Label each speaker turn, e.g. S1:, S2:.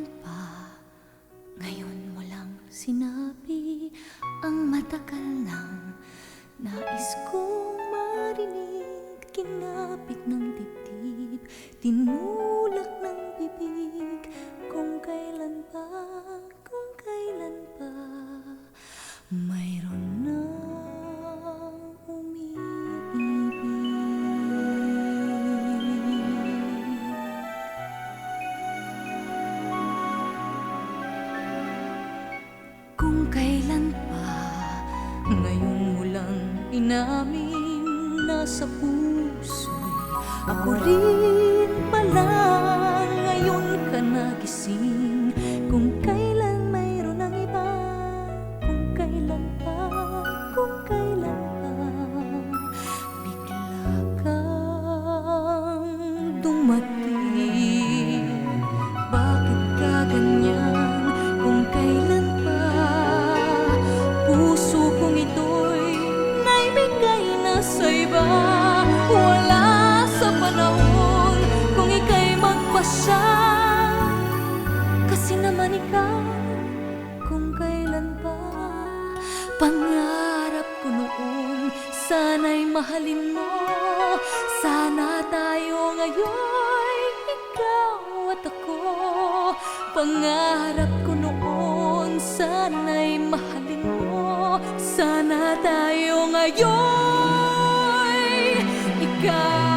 S1: kailan pa? Ngayon mo lang sinabi ang matagal nang nais kong marinig. Kinapit ng dibdib, tinulak ng bibig. Kung kailan pa, kung kailan pa mayroon na kung kailan pa, ngayon mo lang inamin. Nasa puso'y ako rin pala. Ngayon ka nagising. Kung kailan mayroon ang iba, kung kailan pa, kung kailan pa bigla kang dumating. Bakit ka ganyan? Kung kailan pa puso kong ito'y naibigay na sa iba. Wala sa panahon kung ika'y magpasya. Kasi naman ikaw, kung kailan pa pangarap ko noon, sana'y mahalin mo. Sana tayo ngayon, ikaw at ako. Pangarap ko noon, sana'y mahalin mo. Sana tayo ngayon, ikaw